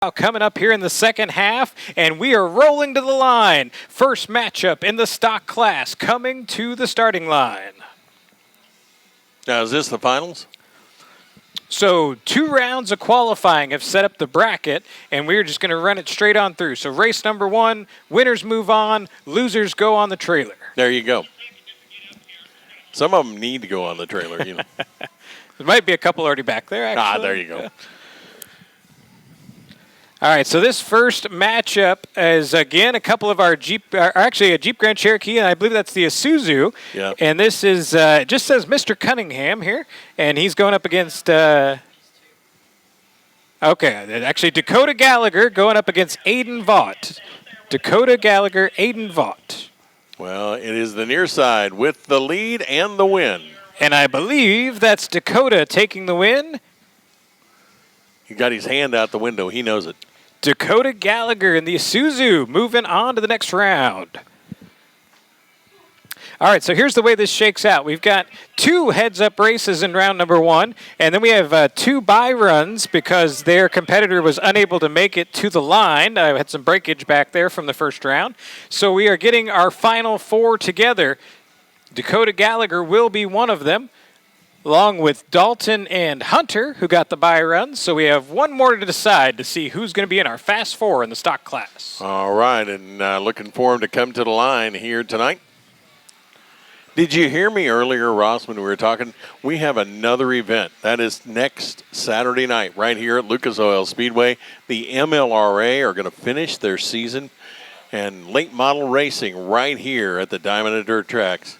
Coming up here in the second half, and we are rolling to the line. First matchup in the stock class coming to the starting line. Now, is this the finals? So 2 rounds of qualifying have set up the bracket, and we're just going to run it straight on through. So race number 1, winners move on, losers go on the trailer. There you go. Some of them need to go on the trailer, you know. There might be a couple already back there, actually. There you go. All right, so this first matchup is, again, a couple of our actually a Jeep Grand Cherokee, and I believe that's the Isuzu. Yeah. And this is, it just says Mr. Cunningham here, and he's going up against, actually Dakota Gallagher going up against Aiden Vaught. Dakota Gallagher, Aiden Vaught. Well, it is the near side with the lead and the win. And I believe that's Dakota taking the win. He got his hand out the window. He knows it. Dakota Gallagher in the Isuzu moving on to the next round. All right, so here's the way this shakes out. We've got 2 heads-up races in round number 1, and then we have 2 bye runs because their competitor was unable to make it to the line. I had some breakage back there from the first round. So we are getting our final 4 together. Dakota Gallagher will be one of them, along with Dalton and Hunter, who got the bye runs. So we have one more to decide to see who's going to be in our Fast 4 in the stock class. All right, and looking for him to come to the line here tonight. Did you hear me earlier, Ross, when we were talking? We have another event. That is next Saturday night right here at Lucas Oil Speedway. The MLRA are going to finish their season and late model racing right here at the Diamond and Dirt tracks.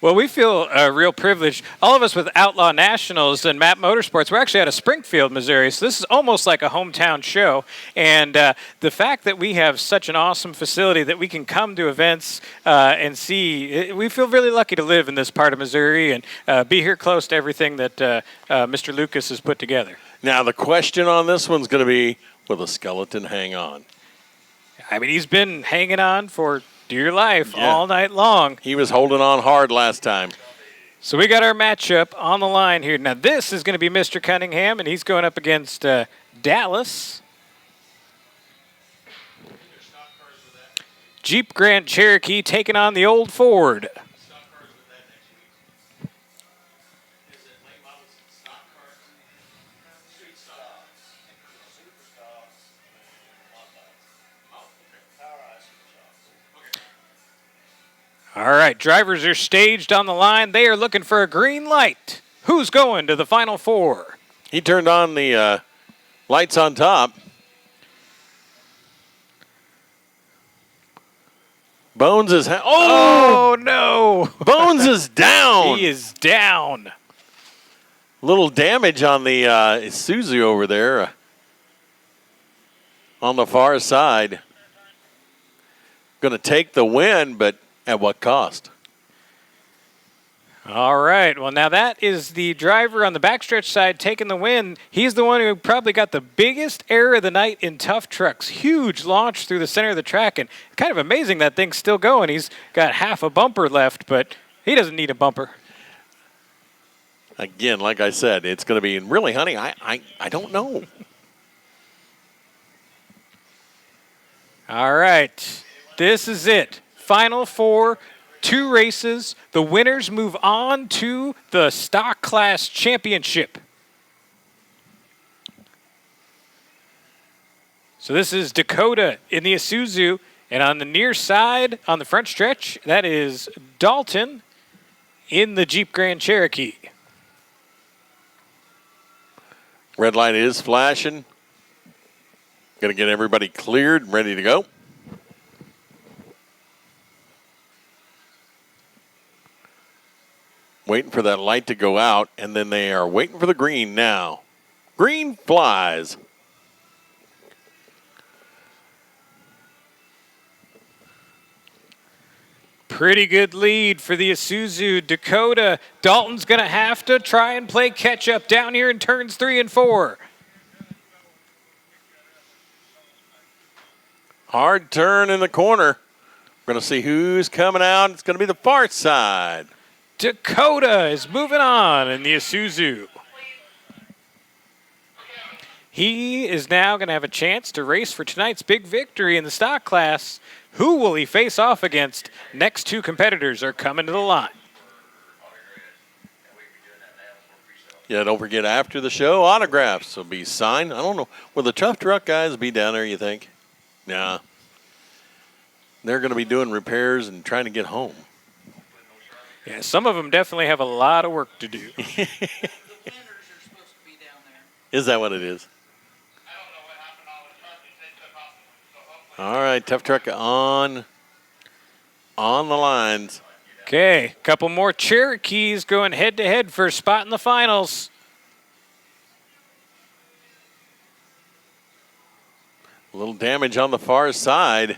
Well, we feel real privileged. All of us with Outlaw Nationals and Map Motorsports, we're actually out of Springfield, Missouri, so this is almost like a hometown show. And the fact that we have such an awesome facility that we can come to events and see, we feel really lucky to live in this part of Missouri and be here close to everything that Mr. Lucas has put together. Now, the question on this one's going to be, will the skeleton hang on? I mean, he's been hanging on for dear life all night long. He was holding on hard last time. So we got our matchup on the line here. Now this is going to be Mr. Cunningham, and he's going up against Dallas. Jeep Grand Cherokee taking on the old Ford. All right, drivers are staged on the line. They are looking for a green light. Who's going to the final 4? He turned on the lights on top. Bones is... Oh, no. Bones is down. He is down. Little damage on the Isuzu over there on the far side. Going to take the win, but at what cost? All right. Well, now that is the driver on the backstretch side taking the win. He's the one who probably got the biggest error of the night in tough trucks. Huge launch through the center of the track, and kind of amazing that thing's still going. He's got half a bumper left, but he doesn't need a bumper. Again, like I said, it's going to be really, honey, I don't know. All right. This is it. Final 4, 2 races. The winners move on to the Stock Class Championship. So this is Dakota in the Isuzu, and on the near side, on the front stretch, that is Dalton in the Jeep Grand Cherokee. Red light is flashing. Going to get everybody cleared and ready to go. Waiting for that light to go out, and then they are waiting for the green now. Green flies. Pretty good lead for the Isuzu. Dakota. Dalton's going to have to try and play catch-up down here in turns 3 and 4. Hard turn in the corner. We're going to see who's coming out. It's going to be the far side. Dakota is moving on in the Isuzu. He is now going to have a chance to race for tonight's big victory in the stock class. Who will he face off against? Next two competitors are coming to the line. Yeah, don't forget after the show, autographs will be signed. I don't know. Will the Tough Truck guys be down there, you think? Nah. They're going to be doing repairs and trying to get home. Yeah, some of them definitely have a lot of work to do. Is that what it is? All right, Tough Truck on the lines. Okay, couple more Cherokees going head-to-head for a spot in the finals. A little damage on the far side,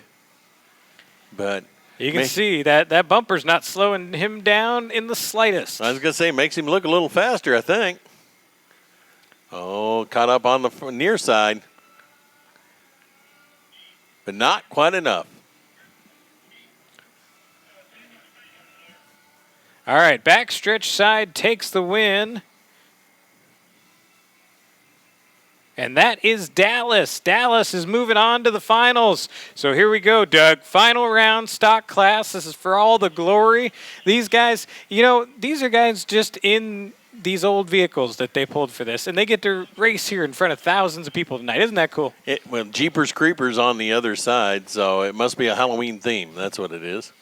but you can see that bumper's not slowing him down in the slightest. I was going to say, makes him look a little faster, I think. Oh, caught up on the near side, but not quite enough. All right, backstretch side takes the win. And that is Dallas. Dallas is moving on to the finals. So here we go, Doug. Final round stock class. This is for all the glory. These guys, these are guys just in these old vehicles that they pulled for this. And they get to race here in front of thousands of people tonight. Isn't that cool? Well, Jeepers Creepers on the other side, so it must be a Halloween theme. That's what it is.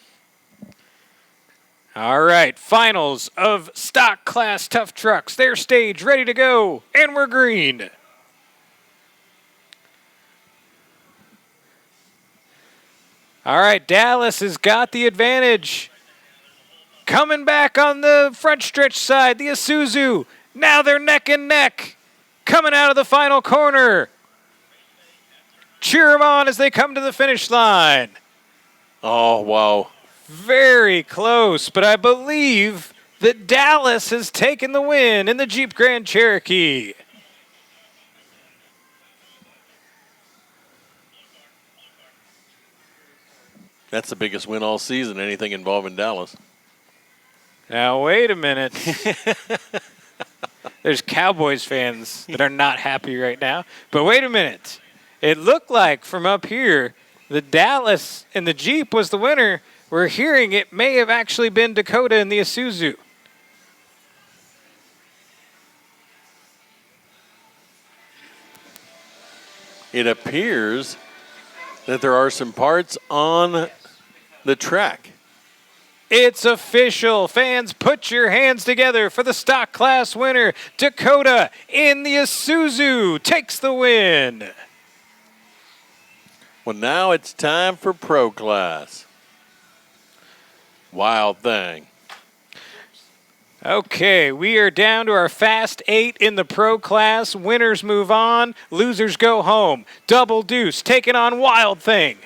All right, finals of stock class tough trucks. Their stage ready to go, and we're green. All right, Dallas has got the advantage. Coming back on the front stretch side, the Isuzu. Now they're neck and neck. Coming out of the final corner. Cheer them on as they come to the finish line. Oh, wow. Very close, but I believe that Dallas has taken the win in the Jeep Grand Cherokee. That's the biggest win all season, anything involving Dallas. Now, wait a minute. There's Cowboys fans that are not happy right now. But wait a minute. It looked like from up here, the Dallas and the Jeep was the winner. We're hearing it may have actually been Dakota and the Isuzu. It appears that there are some parts on the track. It's official. Fans, put your hands together for the stock class winner. Dakota in the Isuzu takes the win. Well, now it's time for Pro Class. Wild Thing. Okay, we are down to our Fast 8 in the Pro Class. Winners move on, losers go home. Double Deuce taking on Wild Thing.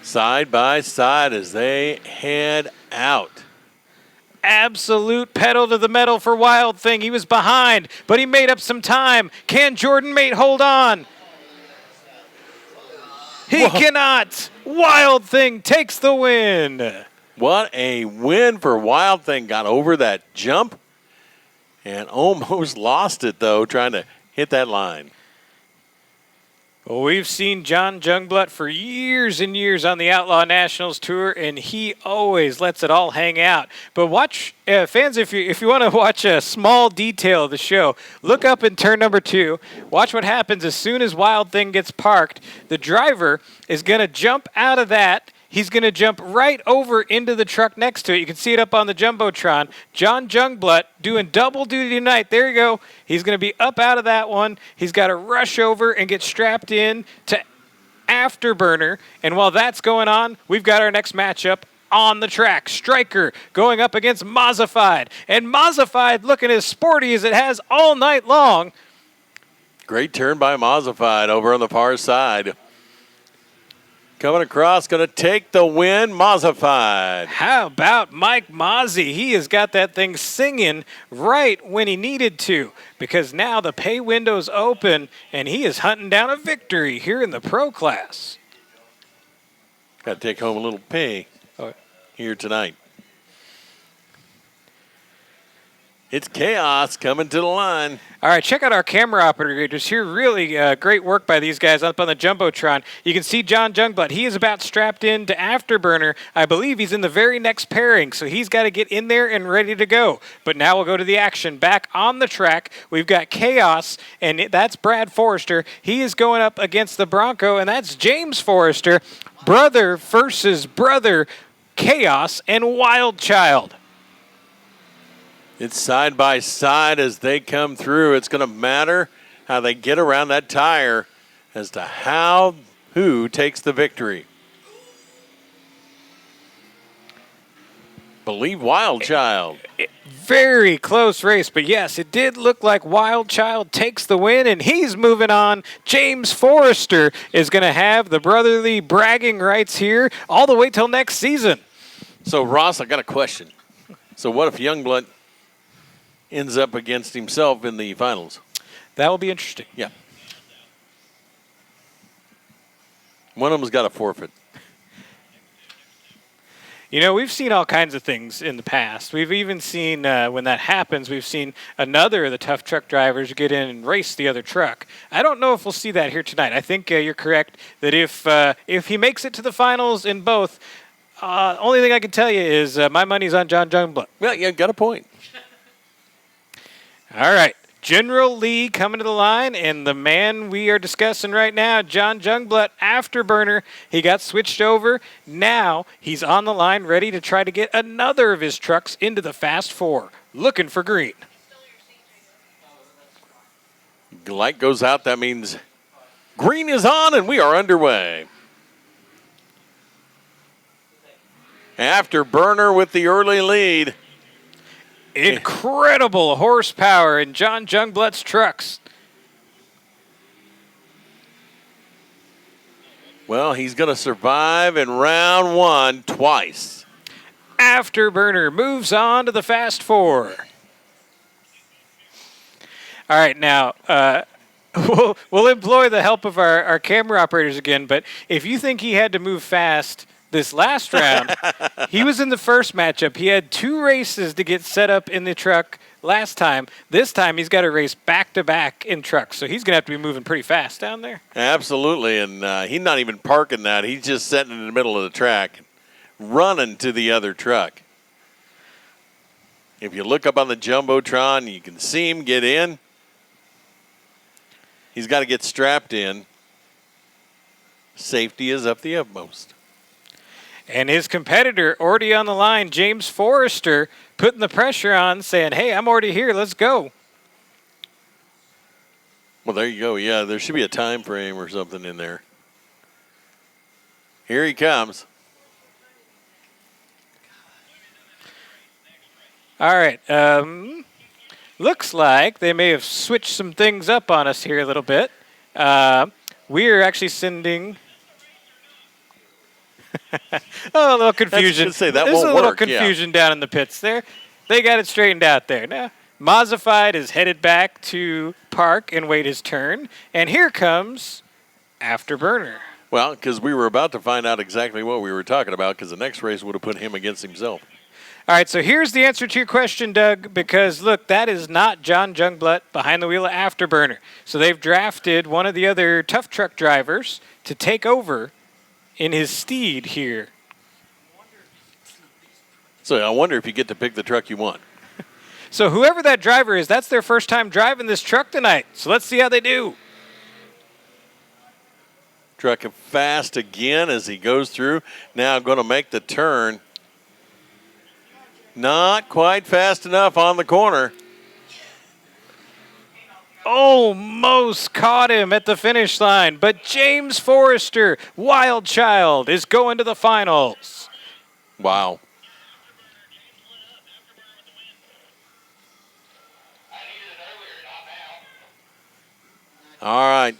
Side by side as they head out. Absolute pedal to the metal for Wild Thing. He was behind, but he made up some time. Can Jordan Mate hold on? He cannot. Wild Thing takes the win. What a win for Wild Thing. Got over that jump and almost lost it, though, trying to hit that line. Well, we've seen John Jungblut for years and years on the Outlaw Nationals Tour, and he always lets it all hang out. But watch, fans, if you want to watch a small detail of the show, look up in turn number 2. Watch what happens as soon as Wild Thing gets parked. The driver is going to jump out of that. He's going to jump right over into the truck next to it. You can see it up on the Jumbotron. John Jungblut doing double duty tonight. There you go. He's going to be up out of that one. He's got to rush over and get strapped in to Afterburner. And while that's going on, we've got our next matchup on the track. Striker going up against Mazzified. And Mazzified looking as sporty as it has all night long. Great turn by Mazzified over on the far side. Coming across, going to take the win, Mazzified. How about Mike Mazzi? He has got that thing singing right when he needed to, because now the pay window's open, and he is hunting down a victory here in the Pro Class. Got to take home a little pay here tonight. It's Chaos coming to the line. All right, check out our camera operators here. Really great work by these guys up on the Jumbotron. You can see John Jungblut. He is about strapped in to Afterburner. I believe he's in the very next pairing, so he's got to get in there and ready to go. But now we'll go to the action. Back on the track, we've got Chaos, and that's Brad Forrester. He is going up against the Bronco, and that's James Forrester. Brother versus brother, Chaos and Wild Child. It's side by side as they come through. It's going to matter how they get around that tire as to who takes the victory. Believe Wild Child. Very close race, but yes, it did look like Wild Child takes the win, and he's moving on. James Forrester is going to have the brotherly bragging rights here all the way till next season. So, Ross, I got a question. So what if Youngblood ends up against himself in the finals? That will be interesting. Yeah. One of them's got a forfeit. You know, we've seen all kinds of things in the past. We've even seen, when that happens, we've seen another of the tough truck drivers get in and race the other truck. I don't know if we'll see that here tonight. I think you're correct that if he makes it to the finals in both, only thing I can tell you is my money's on John Jungblut. Well, you got a point. All right. General Lee coming to the line, and the man we are discussing right now, John Jungblut, Afterburner. He got switched over. Now he's on the line ready to try to get another of his trucks into the Fast Four, looking for green. Light goes out. That means green is on, and we are underway. Afterburner with the early lead. Incredible horsepower in John Jungblut's trucks. Well, he's going to survive in round one twice. Afterburner moves on to the Fast Four. All right, now we'll employ the help of our camera operators again, but if you think he had to move fast this last round, he was in the first matchup. He had 2 races to get set up in the truck last time. This time he's got to race back-to-back in trucks, so he's going to have to be moving pretty fast down there. Absolutely, and he's not even parking that. He's just sitting in the middle of the track, running to the other truck. If you look up on the Jumbotron, you can see him get in. He's got to get strapped in. Safety is of the utmost. And his competitor already on the line, James Forrester, putting the pressure on, saying, hey, I'm already here, let's go. Well, there you go. Yeah, there should be a time frame or something in there. Here he comes. All right. Looks like they may have switched some things up on us here a little bit. We are actually sending... a little confusion. Say, that There's won't a little work, confusion down in the pits there. They got it straightened out there. Now, Mazzified is headed back to park and wait his turn. And here comes Afterburner. Well, because we were about to find out exactly what we were talking about, because the next race would have put him against himself. All right, so here's the answer to your question, Doug, because, look, that is not John Jungblut behind the wheel of Afterburner. So they've drafted one of the other tough truck drivers to take over in his steed here. So I wonder if you get to pick the truck you want. So whoever that driver is, that's their first time driving this truck tonight. So let's see how they do. Truck fast again as he goes through. Now going to make the turn. Not quite fast enough on the corner. Almost caught him at the finish line, but James Forrester, Wild Child, is going to the finals. Wow. All right.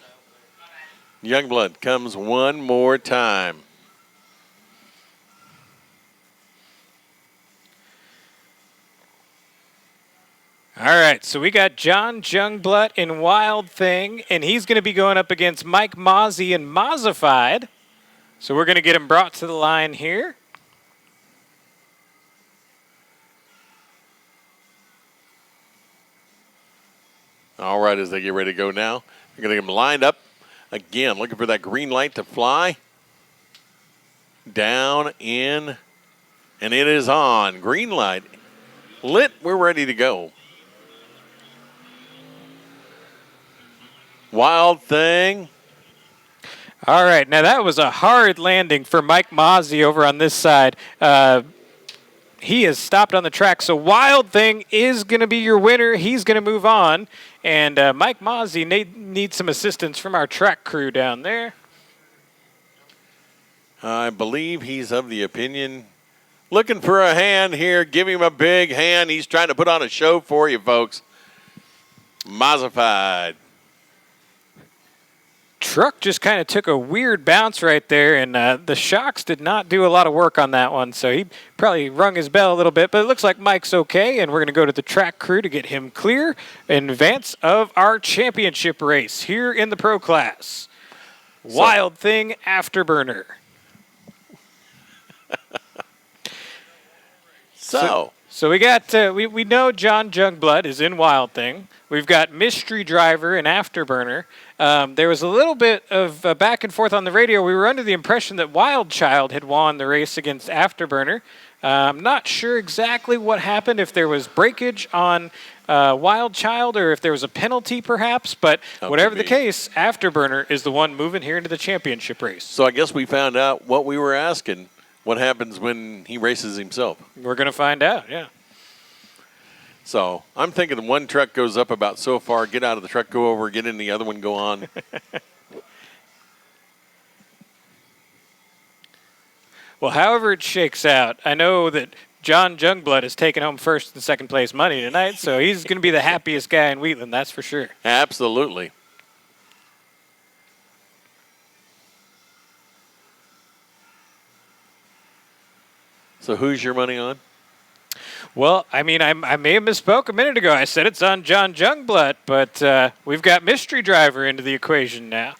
Youngblood comes one more time. All right, so we got John Jungblut in Wild Thing, and he's going to be going up against Mike Mozzie in Mazzified. So we're going to get him brought to the line here. All right, as they get ready to go now, they're going to get them lined up. Again, looking for that green light to fly. Down, in, and it is on. Green light lit. We're ready to go. Wild Thing. All right, now that was a hard landing for Mike Mozzie over on this side. He has stopped on the track, so Wild Thing is going to be your winner. He's going to move on, and Mike Mozzie needs some assistance from our track crew down there. I believe he's of the opinion. Looking for a hand here. Give him a big hand. He's trying to put on a show for you, folks. Mozzified. Truck just kind of took a weird bounce right there, and the shocks did not do a lot of work on that one, so he probably rung his bell a little bit, but it looks like Mike's okay, and we're going to go to the track crew to get him clear in advance of our championship race here in the pro class. Wild Thing Afterburner. So we got we know John Jungblood is in Wild Thing. We've got Mystery Driver and Afterburner. There was a little bit of back and forth on the radio. We were under the impression that Wild Child had won the race against Afterburner. I'm not sure exactly what happened, if there was breakage on Wild Child or if there was a penalty perhaps, but whatever the case, Afterburner is the one moving here into the championship race. So I guess we found out what we were asking. What happens when he races himself? We're going to find out, yeah. So I'm thinking one truck goes up about so far, get out of the truck, go over, get in the other one, go on. Well, however it shakes out, I know that John Jungblood has taken home first and second place money tonight, so he's going to be the happiest guy in Wheatland, that's for sure. Absolutely. So who's your money on? Well, I mean, I may have misspoke a minute ago. I said it's on John Jungblood, but we've got Mystery Driver into the equation now.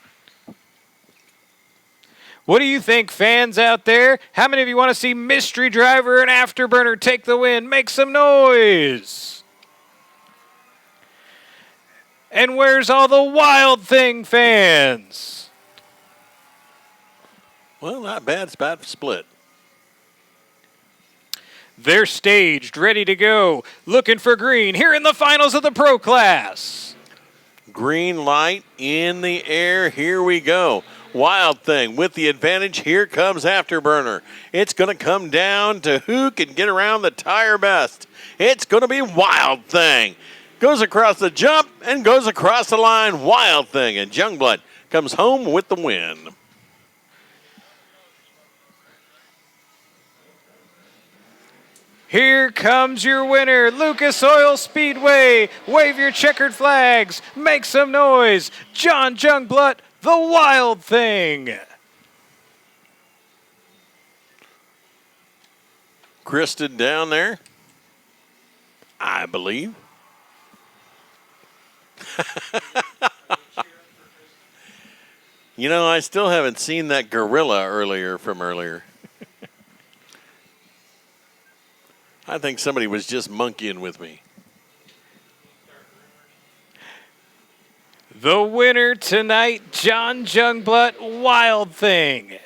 What do you think, fans out there? How many of you want to see Mystery Driver and Afterburner take the win? Make some noise. And where's all the Wild Thing fans? Well, not bad. It's about split. They're staged, ready to go, looking for green here in the finals of the pro class. Green light in the air. Here we go. Wild Thing with the advantage. Here comes Afterburner. It's going to come down to who can get around the tire best. It's going to be Wild Thing. Goes across the jump and goes across the line. Wild Thing. And Jungblood comes home with the win. Here comes your winner, Lucas Oil Speedway. Wave your checkered flags. Make some noise. John Jungblood, the Wild Thing. Kristen down there, I believe. You know, I still haven't seen that gorilla from earlier. I think somebody was just monkeying with me. The winner tonight, John Jungblood, Wild Thing.